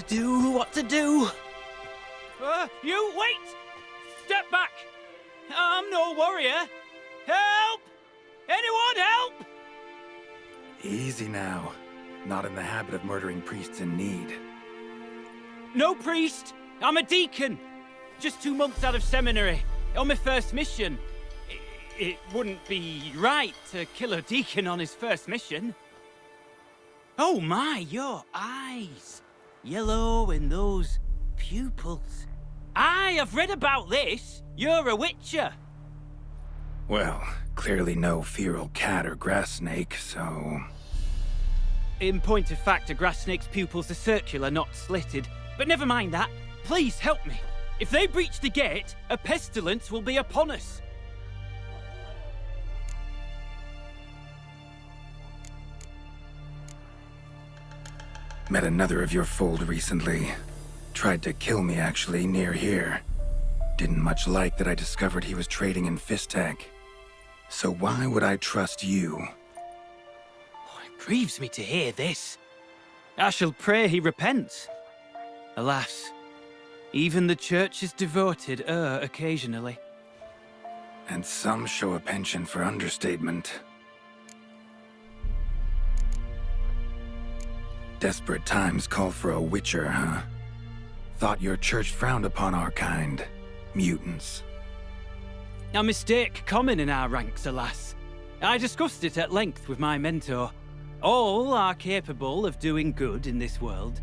what to do. You wait! Step back! I'm no warrior. Help! Anyone help? Easy now. Not in the habit of murdering priests in need. No priest. I'm a deacon. Just 2 months out of seminary. On my first mission. It wouldn't be right to kill a deacon on his first mission. Oh my, your eyes. Yellow and those pupils. I've read about this. You're a witcher. Well, clearly no feral cat or grass snake, so... In point of fact, a grass snake's pupils are circular, not slitted. But never mind that. Please help me. If they breach the gate, a pestilence will be upon us. Met another of your fold recently. Tried to kill me, actually, near here. Didn't much like that I discovered he was trading in Fistech. So why would I trust you? Oh, it grieves me to hear this. I shall pray he repents. Alas, even the Church's devoted err occasionally. And some show a penchant for understatement. Desperate times call for a witcher, huh? Thought your church frowned upon our kind. Mutants. A mistake common in our ranks, alas. I discussed it at length with my mentor. All are capable of doing good in this world.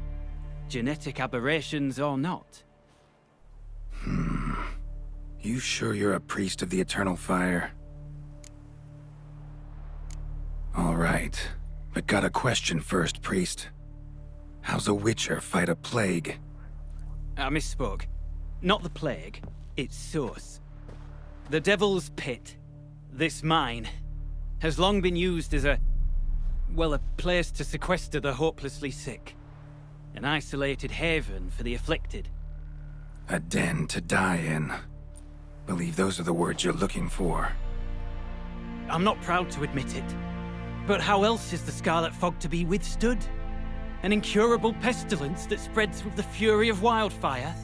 Genetic aberrations or not. You sure you're a priest of the Eternal Fire? All right, but got a question first, priest. How's a witcher fight a plague? I misspoke. Not the plague, its source. The Devil's Pit, this mine, has long been used as a place to sequester the hopelessly sick. An isolated haven for the afflicted. A den to die in. Believe those are the words you're looking for. I'm not proud to admit it, but how else is the Scarlet Fog to be withstood? An incurable pestilence that spreads with the fury of wildfire?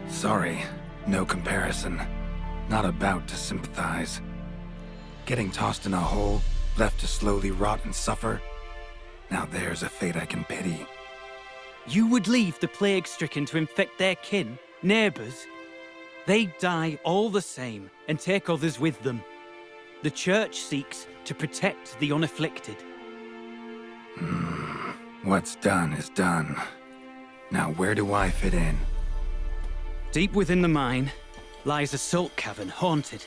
Sorry, no comparison. Not about to sympathize. Getting tossed in a hole, left to slowly rot and suffer? Now there's a fate I can pity. You would leave the plague-stricken to infect their kin, neighbors? They die all the same and take others with them. The Church seeks to protect the unafflicted. What's done is done. Now where do I fit in? Deep within the mine lies a salt cavern haunted.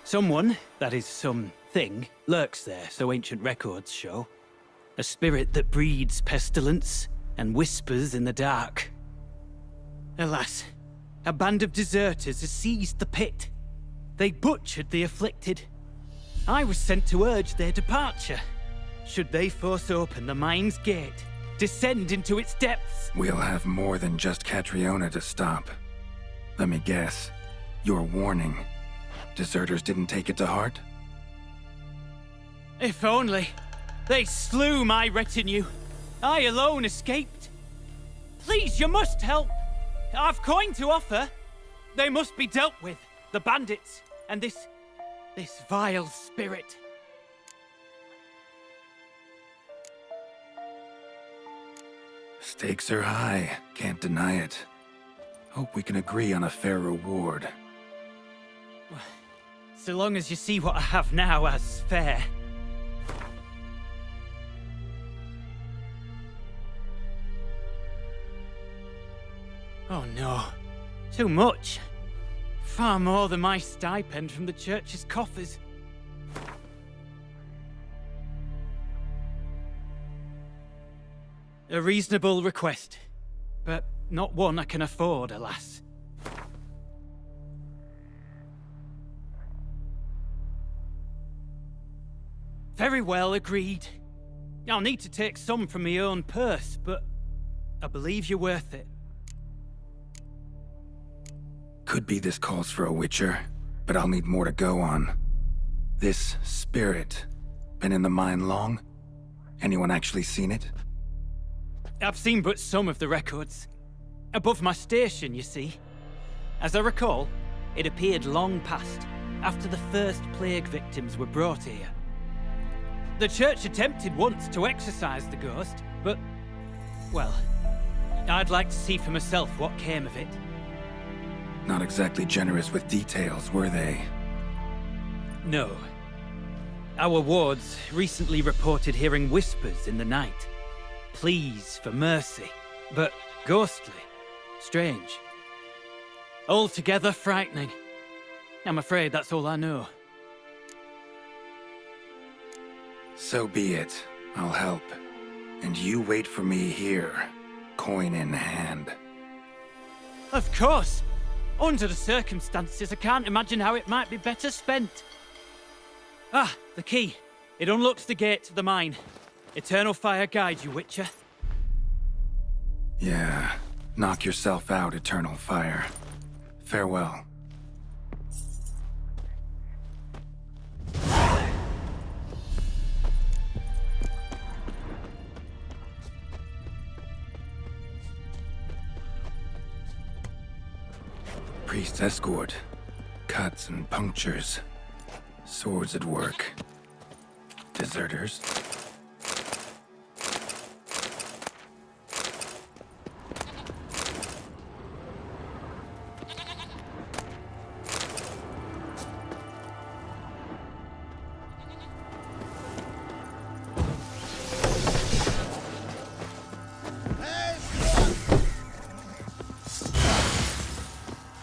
Someone, that is something, lurks there, so ancient records show. A spirit that breeds pestilence and whispers in the dark. Alas, a band of deserters has seized the pit. They butchered the afflicted. I was sent to urge their departure. Should they force open the mine's gate, descend into its depths? We'll have more than just Catriona to stop. Let me guess. Your warning. Deserters didn't take it to heart? If only. They slew my retinue. I alone escaped. Please, you must help. I've coin to offer. They must be dealt with. The bandits and this vile spirit. Stakes are high, can't deny it. Hope we can agree on a fair reward. So long as you see what I have now as fair. Oh no, too much. Far more than my stipend from the Church's coffers. A reasonable request, but not one I can afford, alas. Very well, agreed. I'll need to take some from my own purse, but I believe you're worth it. Could be this calls for a witcher, but I'll need more to go on. This spirit, been in the mine long? Anyone actually seen it? I've seen but some of the records. Above my station, you see. As I recall, it appeared long past, after the first plague victims were brought here. The church attempted once to exorcise the ghost, but... well, I'd like to see for myself what came of it. Not exactly generous with details, were they? No. Our wards recently reported hearing whispers in the night. Pleas for mercy, but ghostly. Strange. Altogether frightening. I'm afraid that's all I know. So be it. I'll help. And you wait for me here, coin in hand. Of course! Under the circumstances, I can't imagine how it might be better spent. Ah, the key. It unlocks the gate to the mine. Eternal fire guide you, Witcher. Yeah. Knock yourself out, Eternal Fire. Farewell. Priest's escort. Cuts and punctures. Swords at work. Deserters.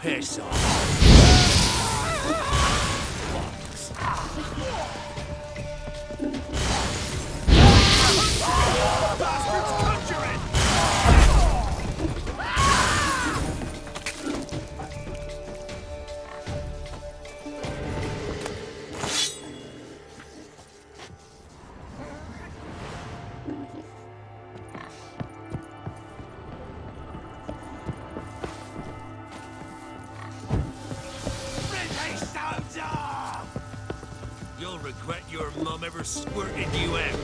Piss off. You'll regret your mum ever squirted you out.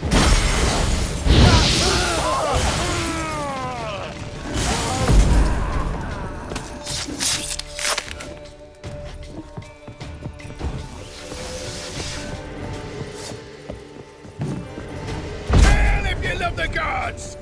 Hell if you love the gods!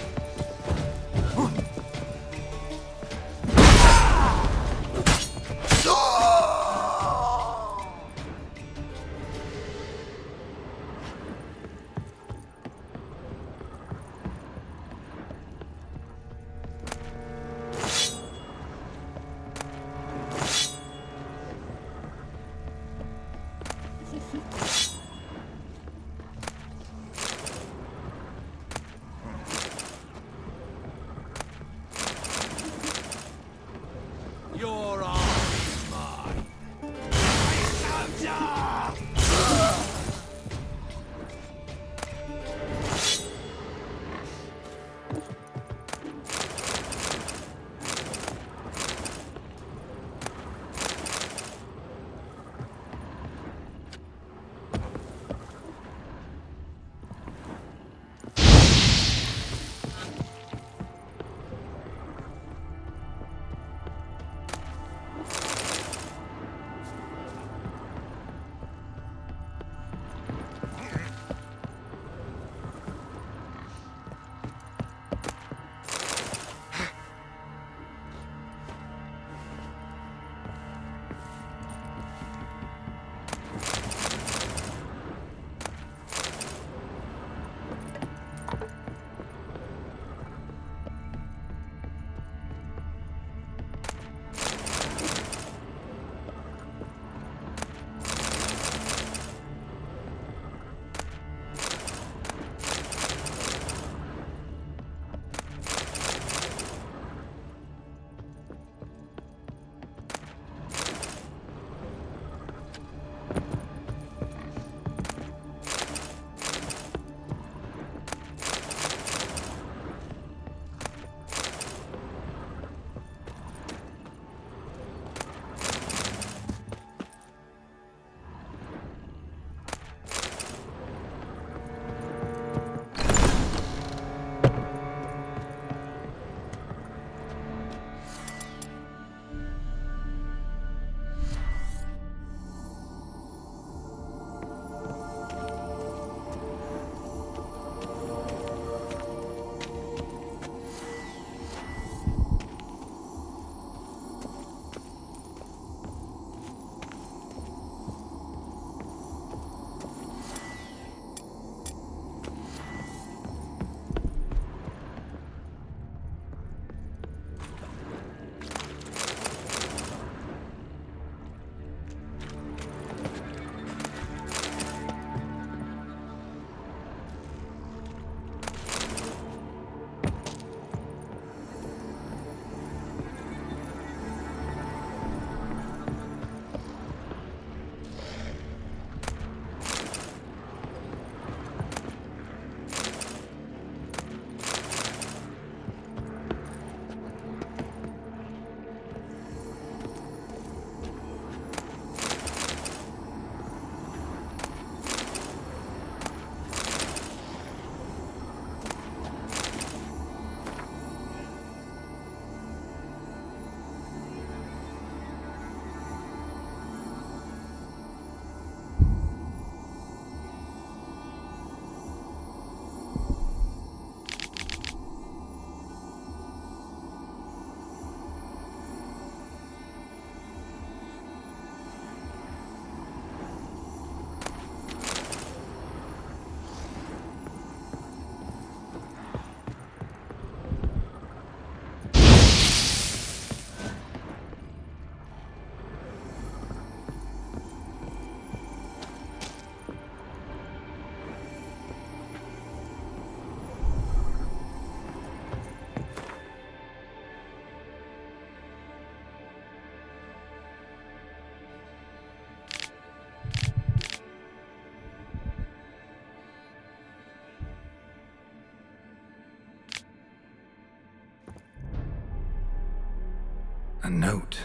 A note.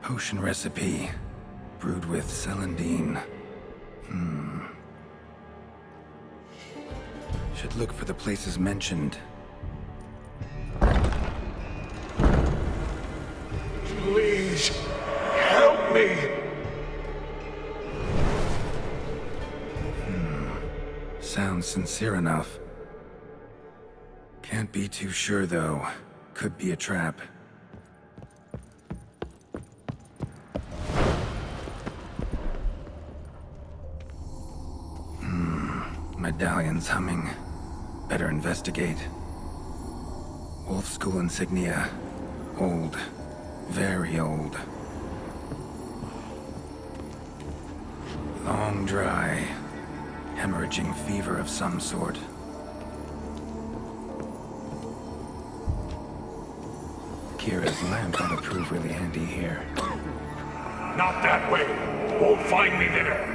Potion recipe. Brewed with celandine. Should look for the places mentioned. Please, help me! Sounds sincere enough. Can't be too sure, though. Could be a trap. Medallion's humming. Better investigate. Wolf School insignia. Old. Very old. Long dry. Hemorrhaging fever of some sort. Kira's lamp ought to prove really handy here. Not that way! Won't find me there!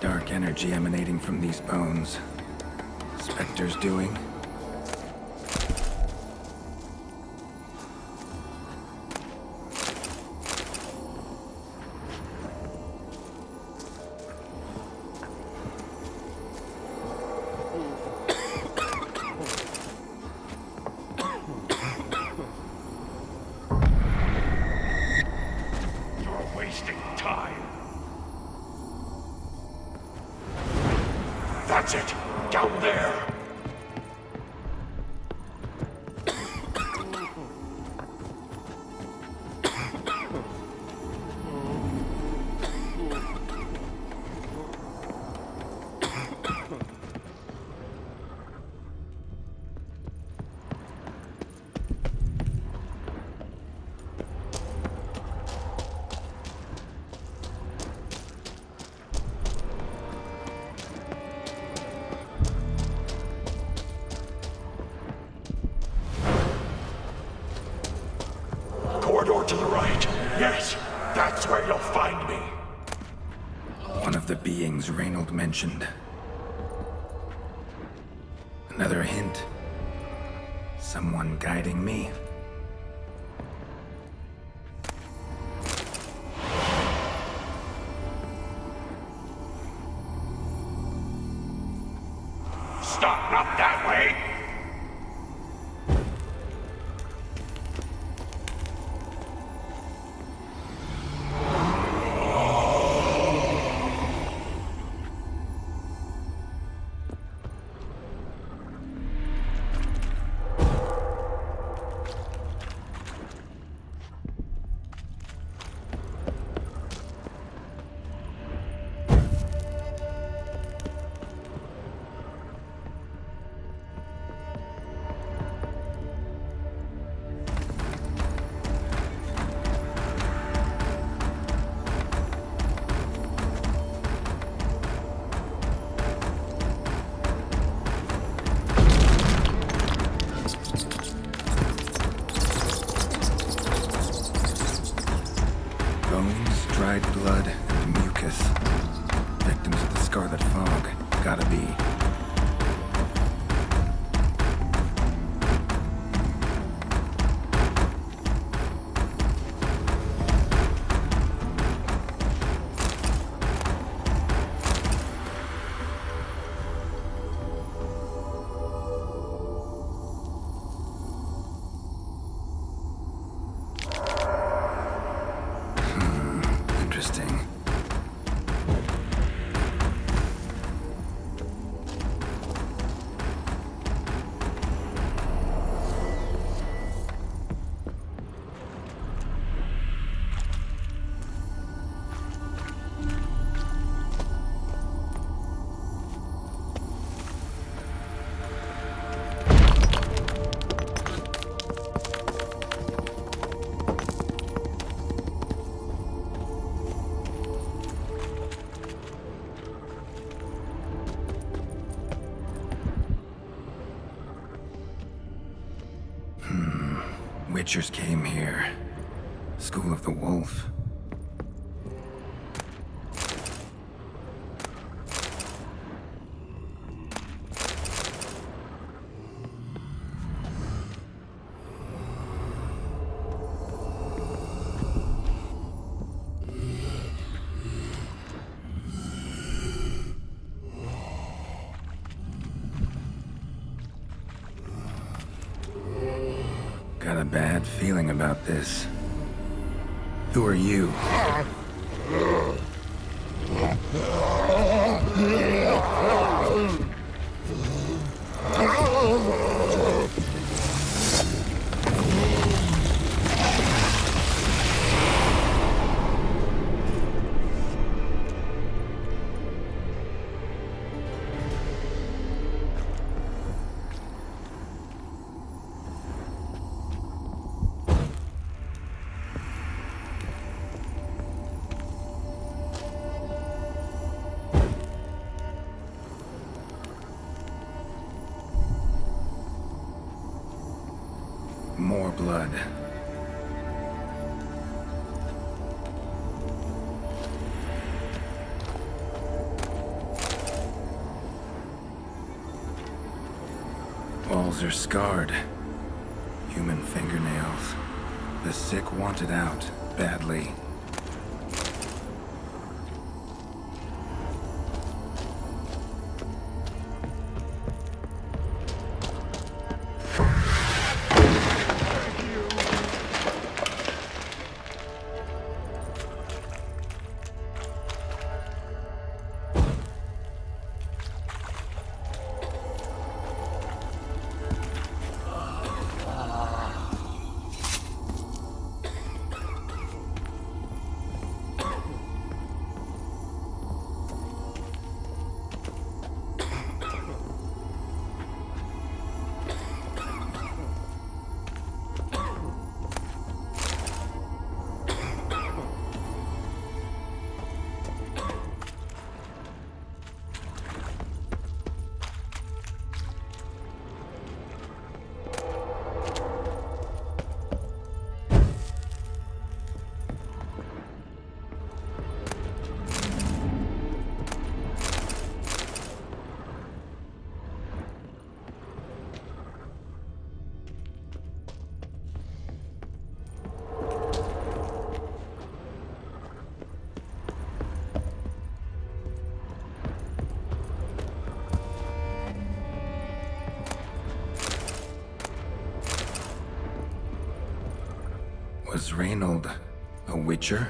Dark energy emanating from these bones. Spectre's doing. You're wasting time! That's it! Down there! Corridor to the right. Yes, that's where you'll find me. One of the beings Rainold mentioned. Another hint. Someone guiding me. Stop, not that way! Bones, dried blood, and mucus. Victims of the Scarlet Fog. Gotta be. Interesting. Witchers came here. School of the Wolf. Got a bad feeling about this. Who are you? More blood. Walls are scarred. Human fingernails. The sick want it out, badly. Was Rainold a Witcher?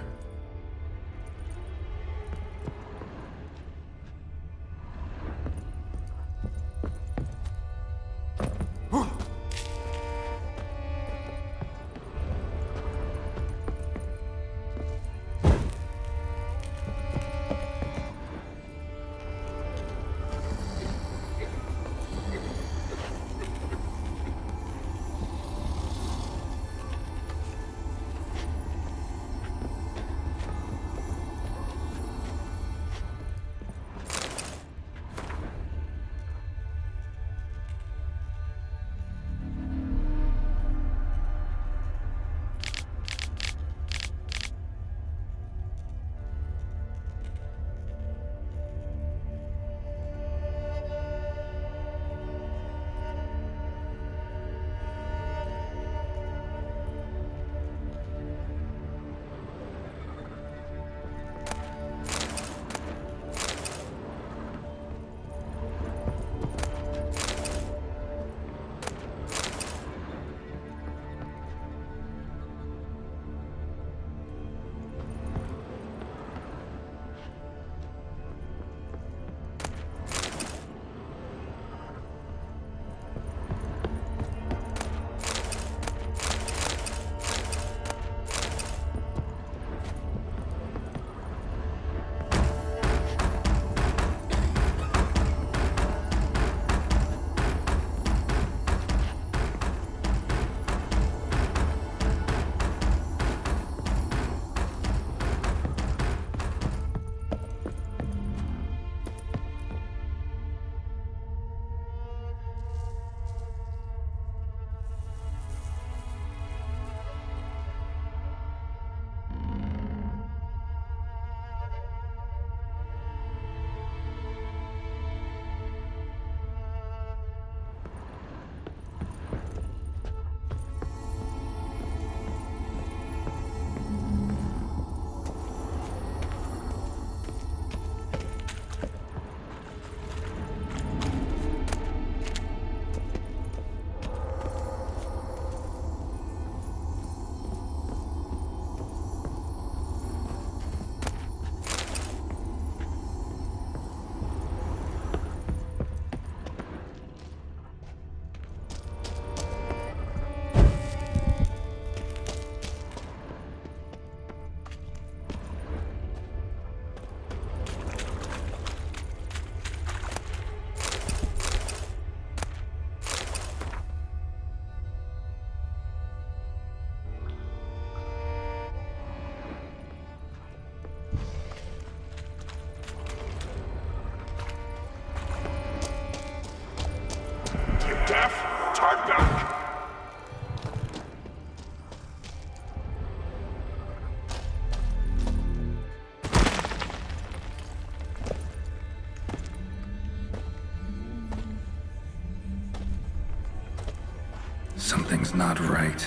Something's not right.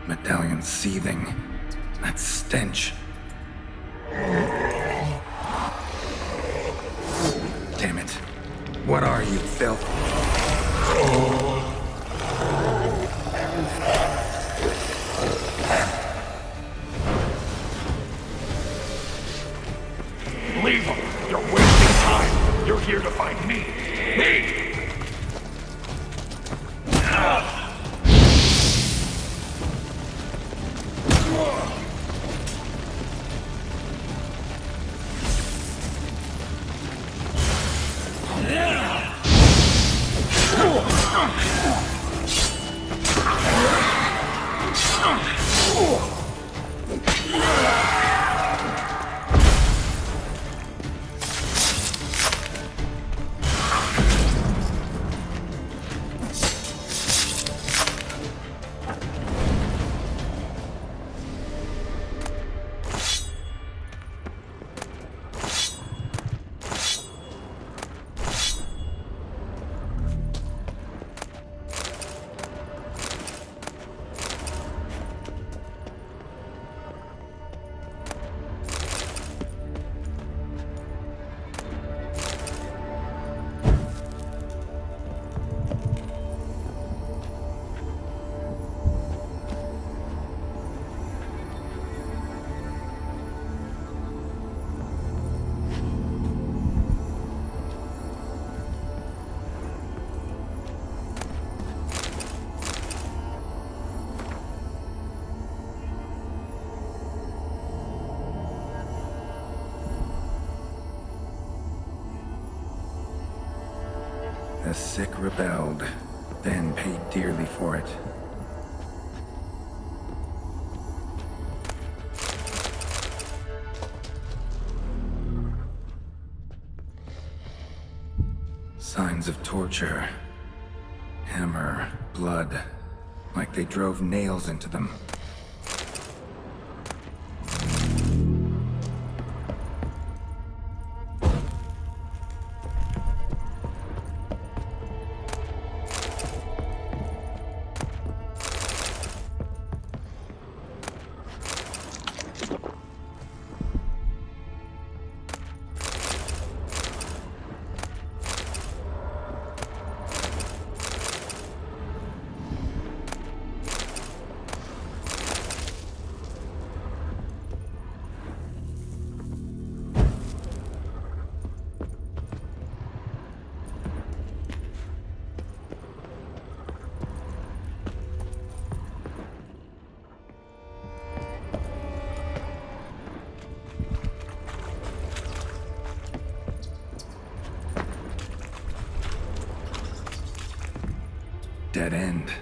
Medallion seething. That stench. Damn it. What are you, filth? Leave him! You're wasting time! You're here to find me! Me! The sick rebelled, then paid dearly for it. Signs of torture. Hammer, blood, like they drove nails into them. Dead end.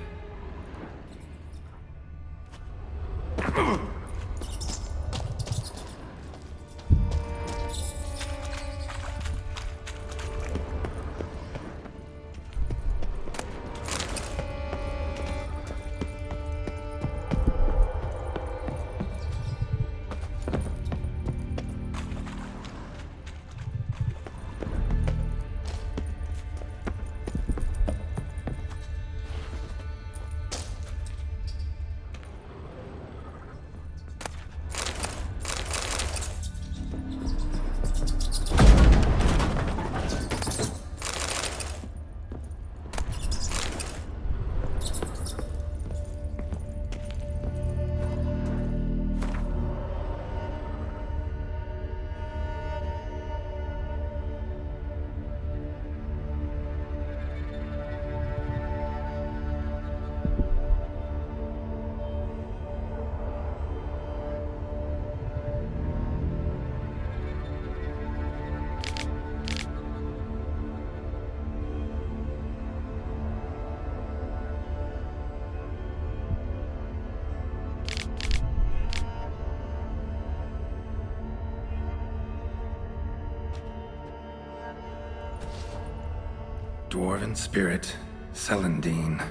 Dwarven spirit, Celandine.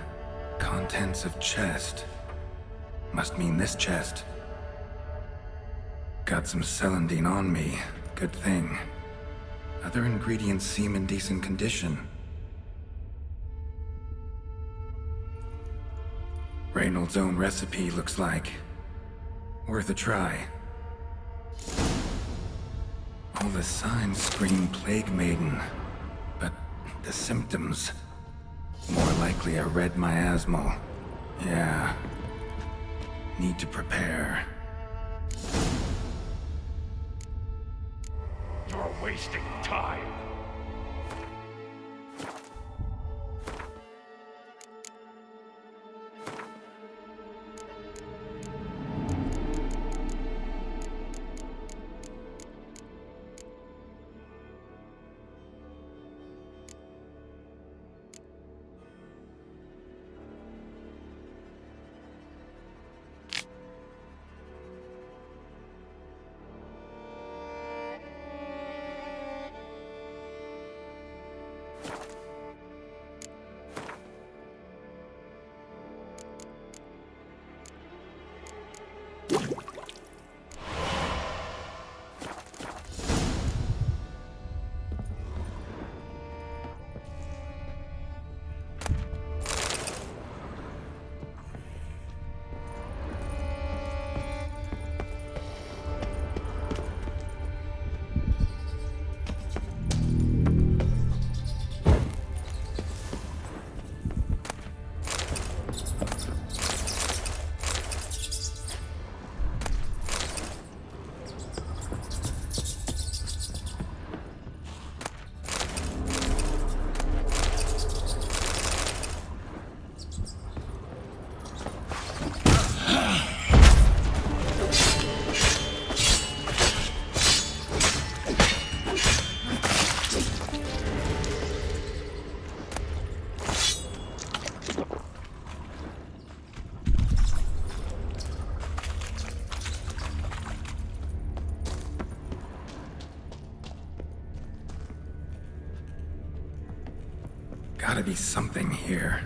Contents of chest. Must mean this chest. Got some Celandine on me. Good thing. Other ingredients seem in decent condition. Reynold's own recipe looks like. Worth a try. All the signs scream Plague Maiden, but the symptoms... more likely a red miasmal. Yeah. Need to prepare. You're wasting time. Gotta be something here.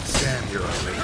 Sam, you're ugly.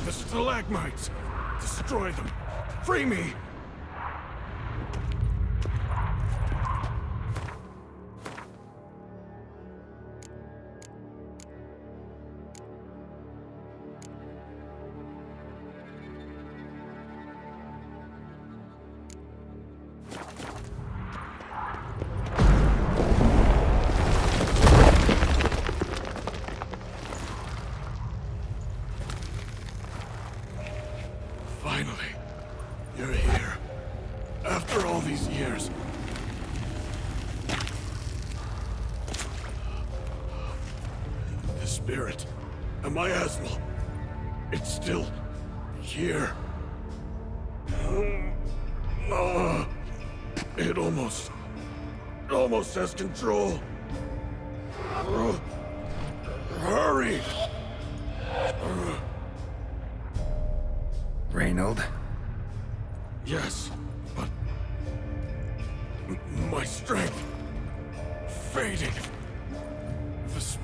The stalagmites! Destroy them! Free me! Finally, you're here. After all these years. The spirit, a miasmal, it's still here. It almost has control. Hurry! Rainold? Yes, but my strength fading.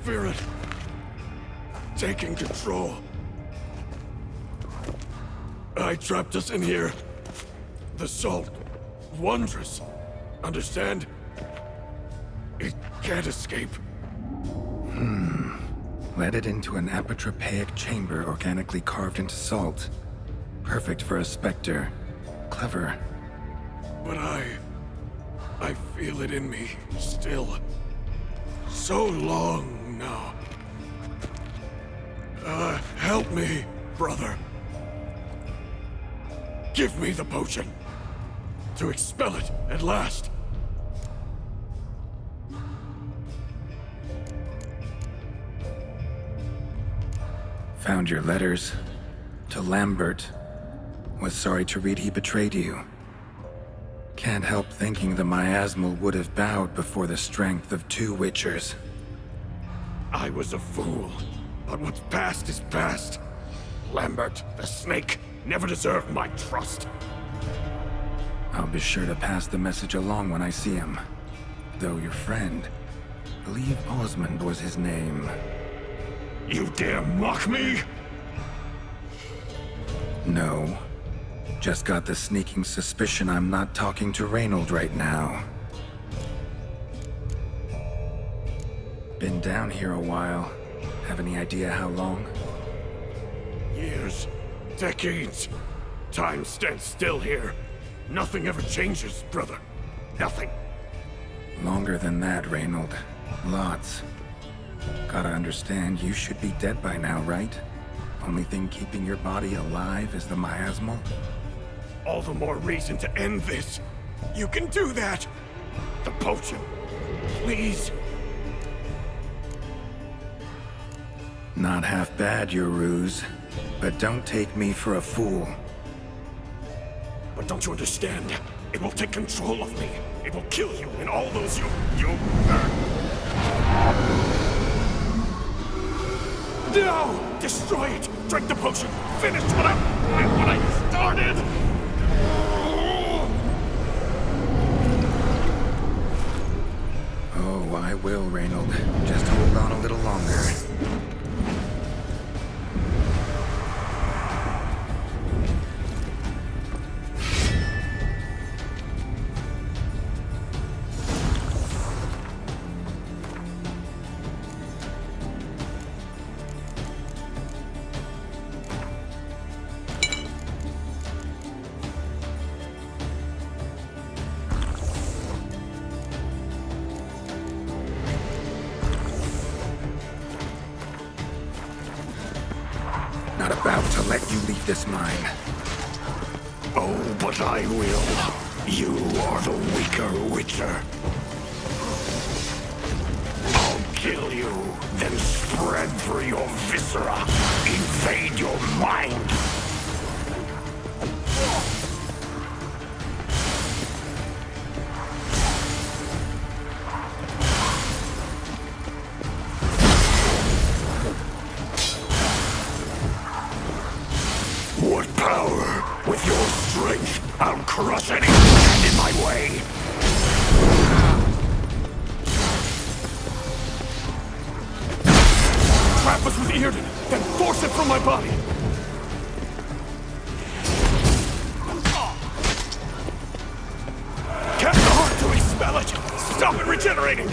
spirit taking control. I trapped us in here. The salt. Wondrous. Understand? It can't escape. Led it into an apotropaic chamber organically carved into salt. Perfect for a specter. Clever. But I feel it in me, still. So long now. Help me, brother. Give me the potion. To expel it, at last. Found your letters. To Lambert. Was sorry to read he betrayed you. Can't help thinking the miasmal would have bowed before the strength of 2 Witchers. I was a fool. But what's past is past. Lambert, the snake, never deserved my trust. I'll be sure to pass the message along when I see him. Though your friend, believe Osmond was his name. You dare mock me? No. Just got the sneaking suspicion I'm not talking to Rainold right now. Been down here a while. Have any idea how long? Years. Decades. Time stands still here. Nothing ever changes, brother. Nothing. Longer than that, Rainold. Lots. Gotta understand, you should be dead by now, right? Only thing keeping your body alive is the miasmal? All the more reason to end this. You can do that. The potion. Please. Not half bad, your ruse. But don't take me for a fool. But don't you understand? It will take control of me. It will kill you and all those you... No! Destroy it! Drink the potion! Finish what I started! Oh, I will, Rainold. Just hold on a little longer. Not about to let you leave this mine. Oh, but I will. You are the weaker Witcher. I'll kill you, then spread through your viscera, invade your mind. What power? With your strength, I'll crush any stand in my way. Trap us with Earden, then force it from my body. Cast the heart to expel it. Stop it regenerating.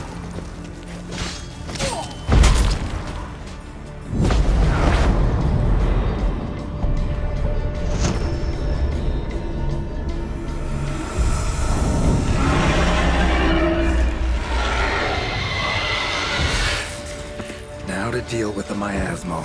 Now to deal with the miasmal.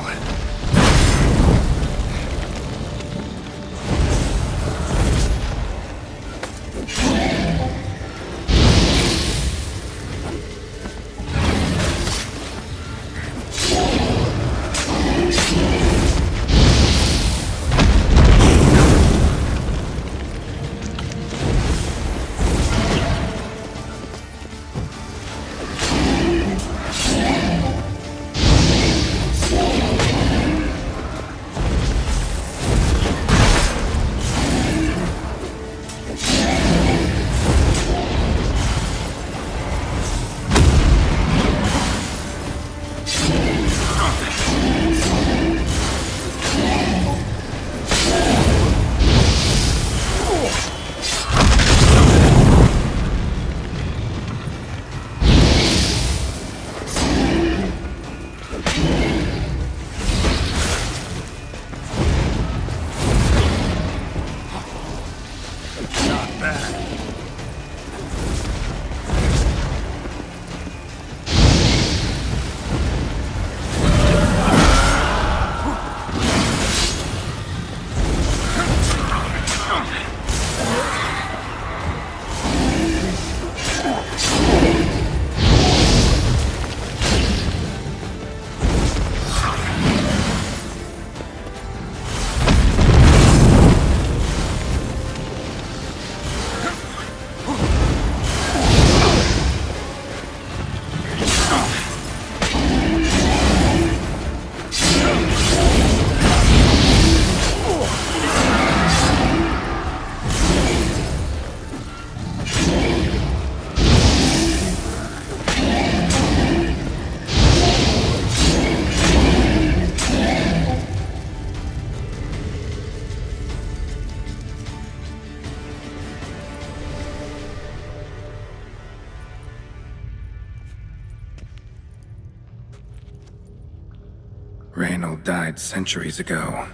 Rainold died centuries ago.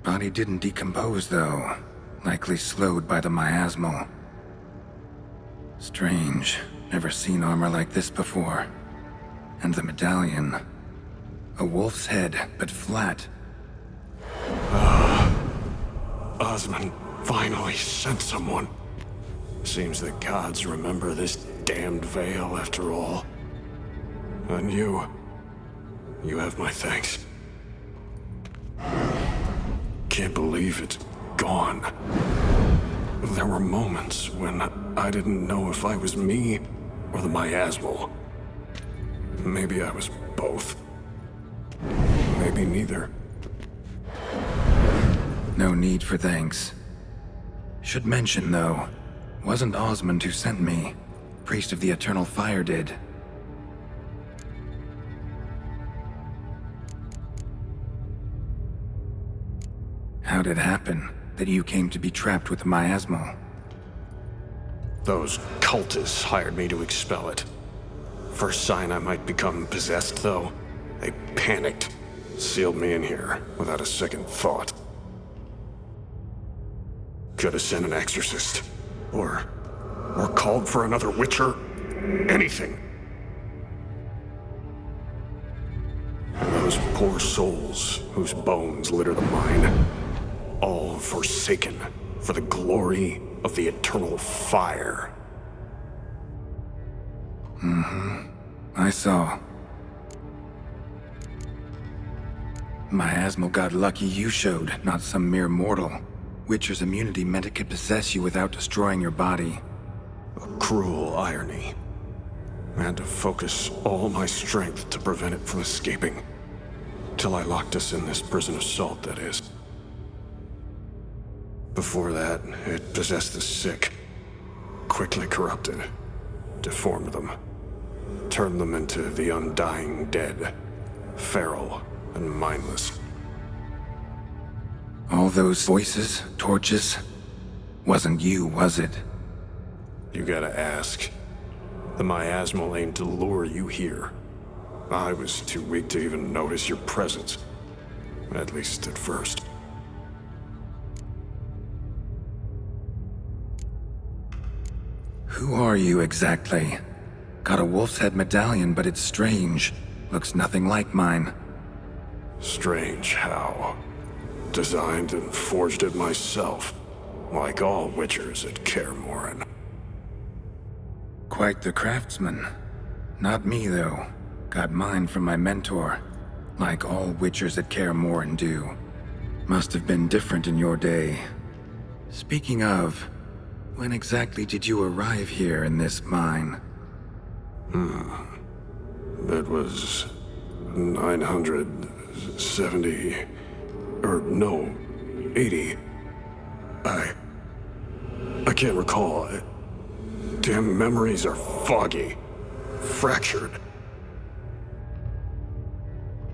Body didn't decompose, though. Likely slowed by the miasmal. Strange. Never seen armor like this before. And the medallion. A wolf's head, but flat. Osmond finally sent someone. Seems the gods remember this damned veil after all. And you have my thanks. Can't believe it's gone. There were moments when I didn't know if I was me or the miasmal. Maybe I was both. Maybe neither. No need for thanks. Should mention, though, wasn't Osmond who sent me. Priest of the Eternal Fire did. How'd it happen that you came to be trapped with the miasmal? Those cultists hired me to expel it. First sign I might become possessed, though, they panicked. Sealed me in here without a second thought. Could have sent an exorcist. Or called for another witcher. Anything. And those poor souls whose bones litter the mine. All forsaken for the glory of the eternal fire. I saw. Miasmal got lucky you showed, not some mere mortal. Witcher's immunity meant it could possess you without destroying your body. A cruel irony. I had to focus all my strength to prevent it from escaping. Till I locked us in this prison of salt, that is. Before that, it possessed the sick. Quickly corrupted. Deformed them. Turned them into the undying dead. Feral and mindless. All those voices, torches, wasn't you, was it? You gotta ask. The miasmal aimed to lure you here. I was too weak to even notice your presence. At least at first. Who are you exactly? Got a wolf's head medallion, but it's strange. Looks nothing like mine. Strange how. Designed and forged it myself. Like all witchers at Kaer Morhen. Quite the craftsman. Not me, though. Got mine from my mentor. Like all witchers at Kaer Morhen do. Must have been different in your day. Speaking of, when exactly did you arrive here in this mine? It was 970... or no, 80. I can't recall. Damn memories are foggy. Fractured.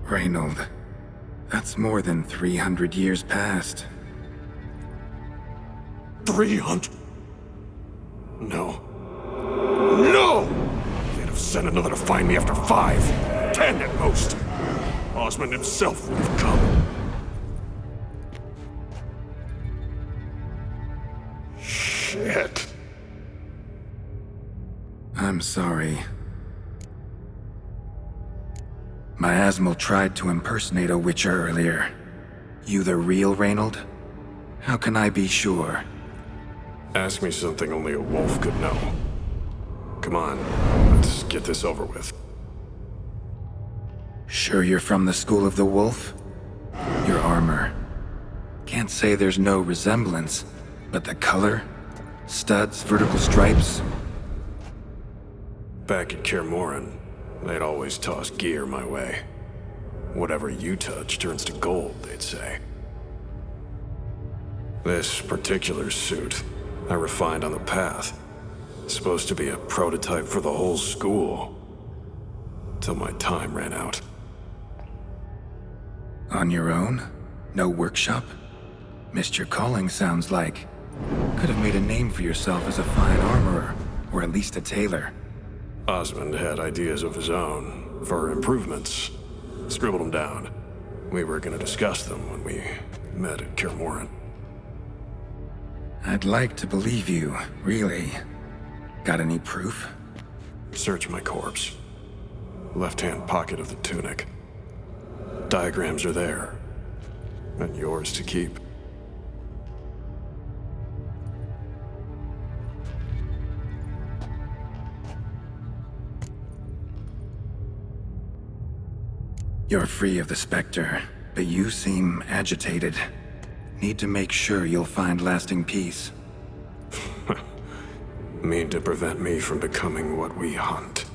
Rainold, that's more than 300 years past. 300? No. No! They'd have sent another to find me after 5, 10 at most. Osmond himself would have come. Shit. I'm sorry. Miasmal tried to impersonate a witcher earlier. You the real Rainold? How can I be sure? Ask me something only a wolf could know. Come on, let's get this over with. Sure you're from the School of the Wolf? Your armor. Can't say there's no resemblance, but the color? Studs, vertical stripes? Back at Kaer Morhen, they'd always toss gear my way. Whatever you touch turns to gold, they'd say. This particular suit, I refined on the path. Supposed to be a prototype for the whole school. Till my time ran out. On your own? No workshop? Missed your calling, sounds like. Could have made a name for yourself as a fine armorer, or at least a tailor. Osmond had ideas of his own, for improvements. Scribbled them down. We were gonna discuss them when we met at Kirmoran. I'd like to believe you, really. Got any proof? Search my corpse. Left-hand pocket of the tunic. Diagrams are there. And yours to keep. You're free of the Spectre, but you seem agitated. Need to make sure you'll find lasting peace. Mean to prevent me from becoming what we hunt.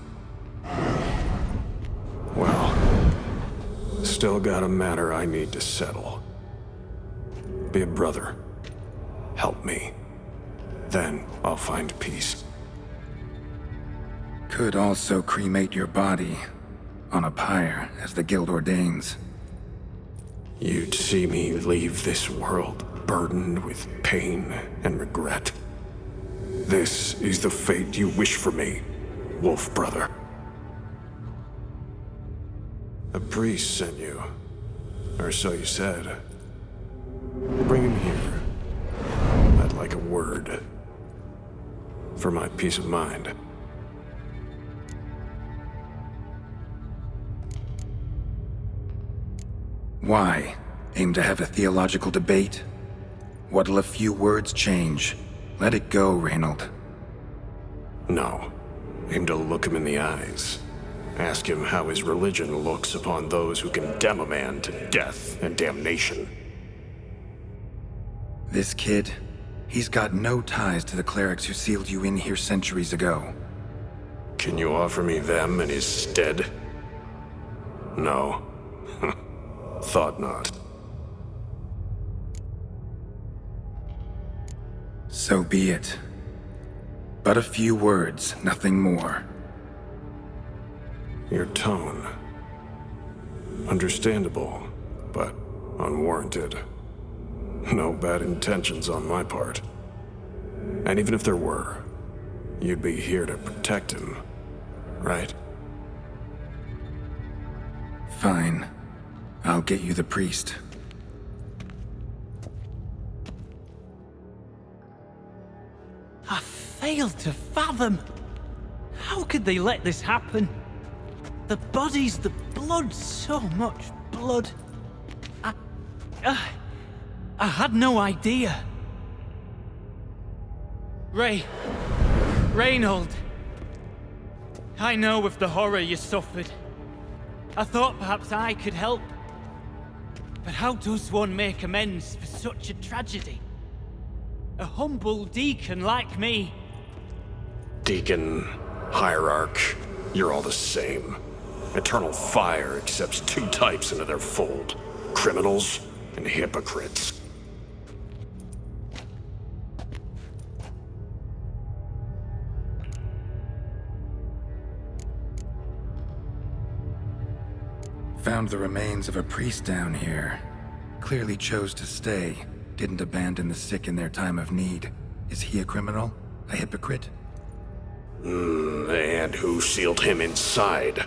Well, still got a matter I need to settle. Be a brother. Help me. Then I'll find peace. Could also cremate your body on a pyre, as the guild ordains. You'd see me leave this world burdened with pain and regret. This is the fate you wish for me, Wolf Brother. A priest sent you, or so you said. Bring him here. I'd like a word. For my peace of mind. Why? Aim to have a theological debate? What'll a few words change? Let it go, Rainold. No. Aim to look him in the eyes. Ask him how his religion looks upon those who condemn a man to death and damnation. This kid, he's got no ties to the clerics who sealed you in here centuries ago. Can you offer me them in his stead? No. Thought not. So be it. But a few words, nothing more. Your tone. Understandable, but unwarranted. No bad intentions on my part. And even if there were, you'd be here to protect him, right? Fine. I'll get you the priest. I failed to fathom. How could they let this happen? The bodies, the blood, so much blood. I had no idea. Rainold. I know of the horror you suffered. I thought perhaps I could help. But how does one make amends for such a tragedy? A humble deacon like me. Deacon, hierarch, you're all the same. Eternal Fire accepts two types into their fold. Criminals and hypocrites. Found the remains of a priest down here. Clearly chose to stay. Didn't abandon the sick in their time of need. Is he a criminal? A hypocrite? And who sealed him inside?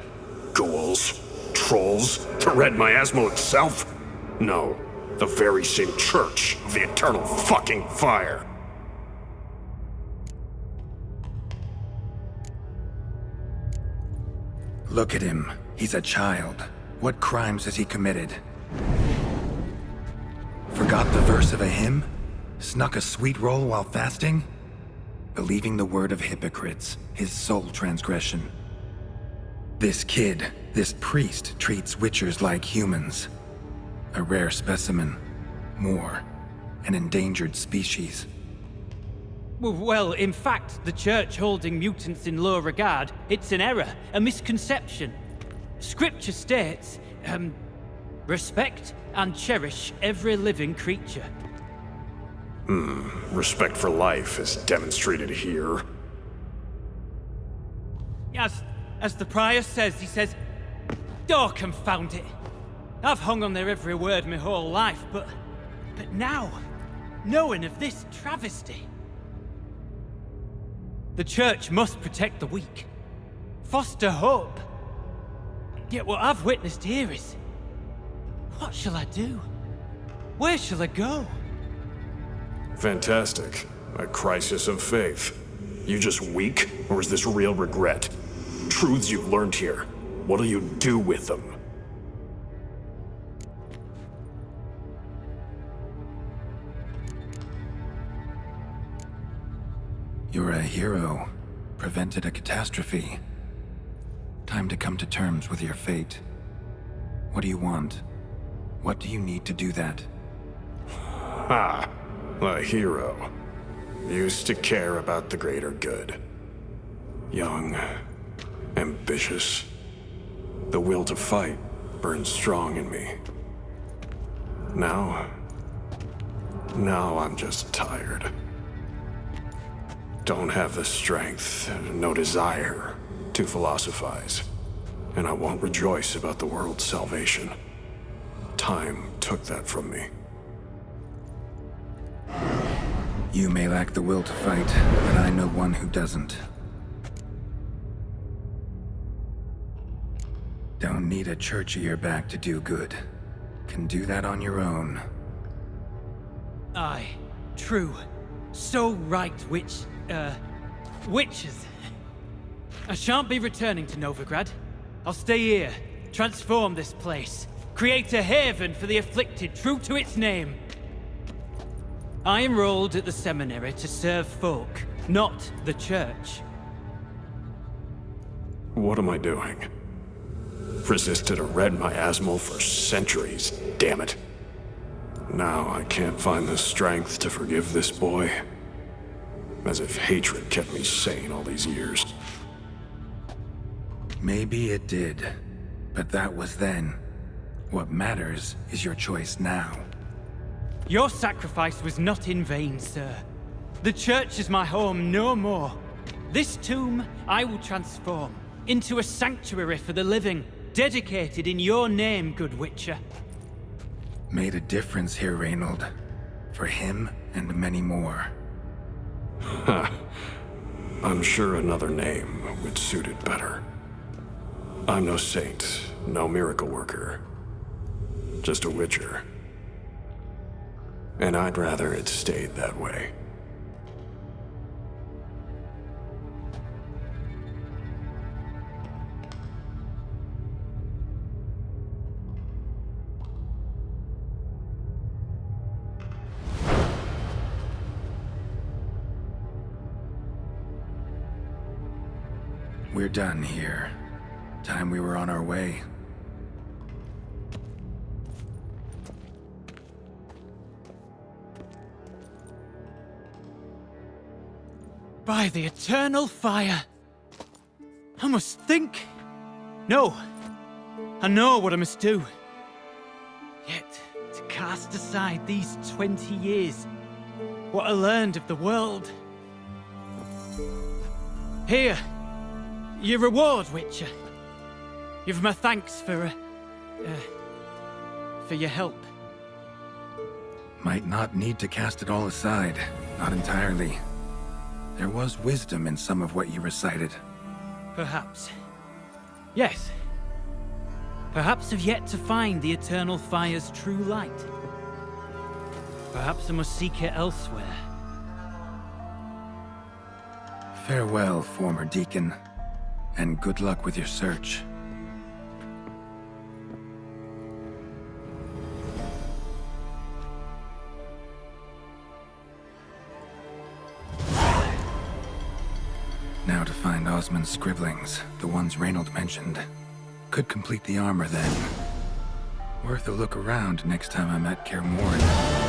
Ghouls? Trolls? The Red Miasmal itself? No, the very same church of the Eternal fucking Fire. Look at him. He's a child. What crimes has he committed? Forgot the verse of a hymn? Snuck a sweet roll while fasting? Believing the word of hypocrites, his sole transgression. This kid, this priest, treats witchers like humans. A rare specimen. More. An endangered species. Well, in fact, the church holding mutants in low regard, it's an error, a misconception. Scripture states, respect and cherish every living creature. Respect for life is demonstrated here. As the prior says, he says, "Oh, confound it. I've hung on their every word my whole life, but now, knowing of this travesty, the church must protect the weak, foster hope. Yet what I've witnessed here is What shall I do? Where shall I go? Fantastic. A crisis of faith. You just weak, or is this real regret? Truths you've learned here. What'll you do with them? You're a hero. Prevented a catastrophe. Time to come to terms with your fate. What do you want? What do you need to do that? Ha! A hero. Used to care about the greater good. Young. Ambitious. The will to fight burns strong in me. Now I'm just tired. Don't have the strength, no desire to philosophize. And I won't rejoice about the world's salvation. Time took that from me. You may lack the will to fight, but I know one who doesn't. Don't need a church at your back to do good. Can do that on your own. Aye, true. So right, witches. I shan't be returning to Novigrad. I'll stay here, transform this place, create a haven for the afflicted, true to its name. I enrolled at the seminary to serve folk, not the church. What am I doing? Resisted a red miasmal for centuries, damn it. Now I can't find the strength to forgive this boy. As if hatred kept me sane all these years. Maybe it did, but that was then. What matters is your choice now. Your sacrifice was not in vain, sir. The church is my home no more. This tomb I will transform into a sanctuary for the living, dedicated in your name, good Witcher. Made a difference here, Rainold. For him and many more. I'm sure another name would suit it better. I'm no saint, no miracle worker. Just a Witcher. And I'd rather it stayed that way. We're done here. Time we were on our way. By the eternal fire! I must think. No. I know what I must do. Yet, to cast aside these 20 years, what I learned of the world. Here, your reward, Witcher. You've my thanks for your help. Might not need to cast it all aside. Not entirely. There was wisdom in some of what you recited. Perhaps. Yes. Perhaps I've yet to find the eternal fire's true light. Perhaps I must seek it elsewhere. Farewell, former deacon. And good luck with your search. Now to find Osmond's scribblings, the ones Rainold mentioned. Could complete the armor then. Worth a look around next time I'm at Kaer Morhen.